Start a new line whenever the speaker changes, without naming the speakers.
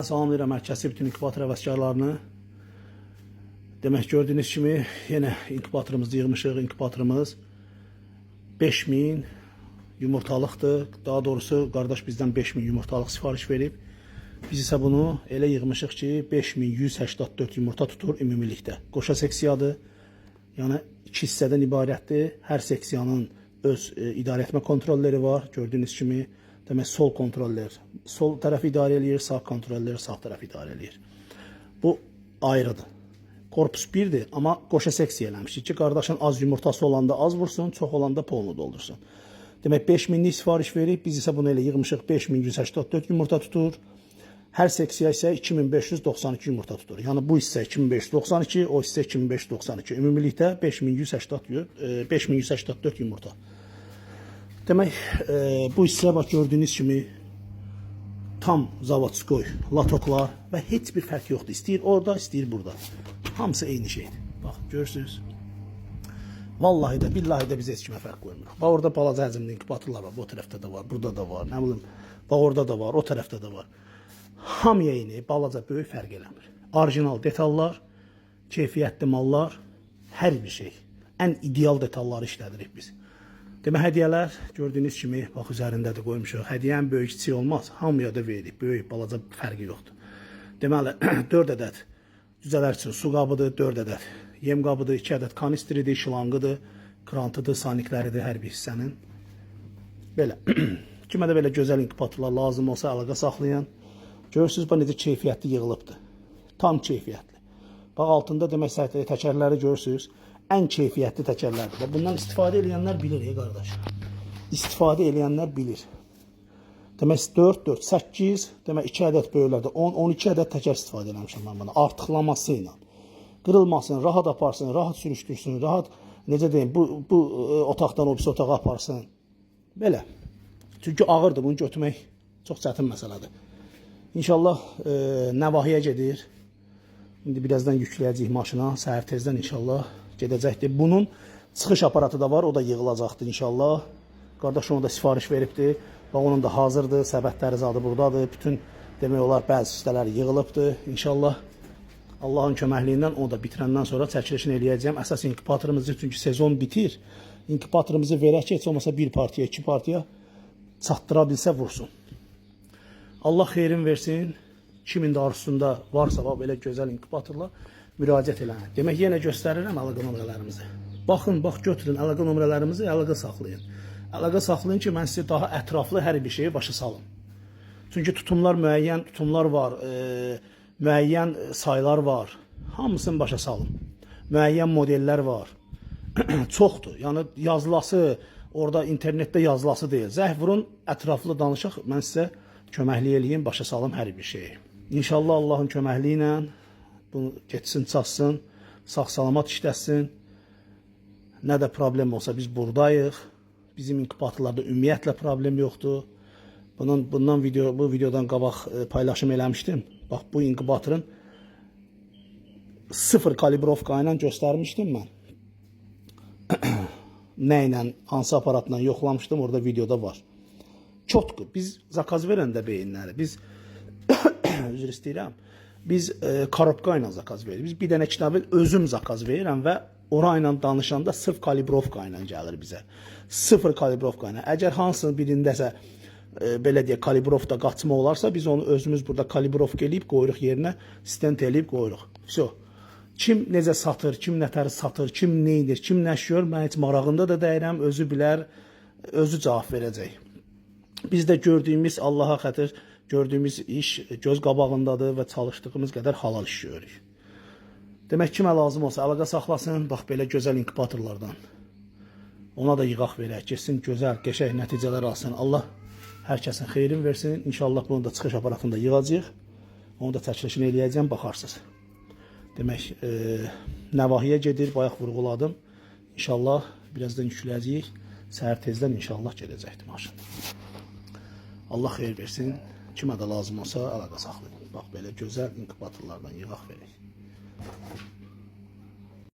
Salamlayıram mərkəzi bütün inkubator həvəskarlarını. Demək gördüyünüz kimi yenə inkubatorumuzu yığmışıq. İnkubatorumuz 5000 yumurtalıqdır. Daha doğrusu qardaş bizdən 5000 yumurtalıq sifariş verib. Biz isə bunu elə yığmışıq ki 5184 yumurta tutur ümumilikdə. Qoşa seksiyadır. Yəni 2 hissədən ibarətdir. Hər seksiyanın öz idarəetmə kontrolləri var. Gördüyünüz kimi demək sol kontroller sol tərəfi idarə eləyir, sağ kontroller sağ tərəfi idarə eləyir. Bu ayrıdır. Korpus 1'dir, amma qoşa seksiya eləmişik ki, qardaşın az yumurtası olanda az vursun, çox olanda polunu doldursun. Demək 5000'lik sifariş verib, biz isə bunu elə yığmışıq 5184 yumurta tutur. Hər seksiya isə 2592 yumurta tutur. Yəni bu hissə 2592, o hissə 2592. Ümumilikdə 5184 yumurta. Demək, bu hissə bax gördüyünüz kimi tam zavodskoy latoklar və heç bir fərq yoxdur. İstəyir orada, istəyir burada. Hamısı eyni şeydir. Bax, görürsünüz. Vallahi də, billahi də biz heç kimə fərq qoymuruq. Bax, orada balaca həcmli inkubatorlar var. Bu tərəfdə də var, burada da var. Nə bilim, bax, orada da var, o tərəfdə də var. Hamıya eyni, balaca, böyük fərq eləmir. Orijinal detallar, keyfiyyətli mallar, hər bir şey. Ən ideal detalları işlədirik biz. Demək, hədiyyələr gördüyünüz kimi bax üzərində də qoymuşuq. Hədiyyənin böyük kiçik olmaz. Hamıya da veririk. Böyük, balaca fərqi yoxdur. Deməli, 4 ədəd düzələr üçün su qabıdır, 4 ədəd yem qabıdır, 2 ədəd kanistridir, şılanqıdır, krantıdır, sanikləridir hər bir hissənin. Belə. Kimə də belə gözəl inkubatorlar lazım olsa əlaqə saxlayın. Görürsünüz, bax necə keyfiyyətli yığılıbdır. Tam keyfiyyətli. Bax altında demək təkərləri görürsünüz. Ən keyfiyyətli təkərlərdir. Bundan istifadə edənlər bilir, qardaş. İstifadə edənlər bilir. Demək 4, 4, 8, demək 2 ədəd böyüklərdə 10, 12 ədəd təkər istifadə etmişəm mən bunu. Artıqlaması ilə. Qırılmasın, rahat aparsın, rahat sürüşdürsün, rahat necə deyim, bu otaqdan o birisi otağa aparsın. Belə. Çünki ağırdır, bunu götürmək çox çətin məsələdir. İnşallah Nəvahiyə gedir. İndi birazdan yükləyəcəyik maşına. Səhər tezdən inşallah gedəcəkdir. Bunun çıxış aparatı da var, o da yığılacaqdır inşallah. Qardaş onu da sifariş veribdir. Bax onun da hazırdır, səbətləri zadı buradadır. Bütün demək olar bəzi hissələri yığılıbdır. İnşallah Allahın köməkliyindən onu da bitirəndən sonra çəkilişini eləyəcəm. Əsas inkubatorumuzu çünki sezon bitir. İnkubatorumuzu verək ki, heç olmasa bir partiya, 2 partiya çatdıra bilsə vursun. Allah xeyrin versin. Kimin də arzusunda varsa belə gözəl inkubatorlar müraciət eləyin. Demək, yenə göstərirəm əlaqə nömrələrimizi. Baxın, bax, götürün əlaqə nömrələrimizi, əlaqə saxlayın. Əlaqə saxlayın ki, mən sizə daha ətraflı hər bir şeyi başa salım. Çünki müəyyən tutumlar var, müəyyən saylar var. Hamısını başa salın. Müəyyən modellər var. Çoxdur. Yəni, yazılası, orada internetdə yazılası deyil. Zəh vurun, ətraflı danışaq, mən sizə köməklik eləyim, başa salım hər bir şeyi. İnşallah Allahın köməkliyi ilə bunu geçsin, çatsın, sağ-salamat işləsin. Nə də problem olsa biz buradayıq. Bizim inkubatorlarda ümumiyyətlə problem yoxdur. Bu videodan qabaq paylaşım eləmişdim. Bax, bu inkubatorun 0 kalibrovka ilə göstərmişdim mən. Nə ilə, hansı aparatla yoxlamışdım, orada videoda var. Çotku. Biz zakaz verəndə beyinləri, biz üzr istəyirəm. Biz korobka ilə zakaz veririk. Biz bir dənə kitabı özüm zakaz verirəm və ora ilə danışanda sırf kalibrovka ilə gəlir bizə. 0 kalibrovka ilə. Əgər hansının birindəsə belə deyək kalibrovda qaçma olarsa, biz onu özümüz burada kalibrovka eləyib qoyuruq yerinə, stent eləyib qoyuruq. Vəsə. Kim necə satır, kim nətəri satır, kim neydir, kim nəşiyor, mən heç marağında da deyirəm, özü bilər, özü cavab verəcək. Biz də gördüyümüz, Allaha xətir, gördüyümüz iş göz qabağındadır və çalışdığımız qədər halal iş görürük. Demək, kimə lazım olsa əlaqə saxlasın, bax belə gözəl inkubatorlardan. Ona da yığaq verək, geçsin gözəl, qəşəng nəticələr alsın. Allah hər kəsin xeyrin versin. İnşallah bunu da çıxış aparatında yığacaq. Onu da çəkilişini eləyəcəm, baxarsınız. Demək, Nəvahiyə gedir, bayaq vurğuladım. İnşallah birazdan yükləyəcəyik. Səhər tezdən inşallah gedəcəkdir maşın. Allah xeyir versin. Kimə də lazım olsa əlaqə saxlayın. Bax, belə gözəl inkubatorlardan yığaq verək.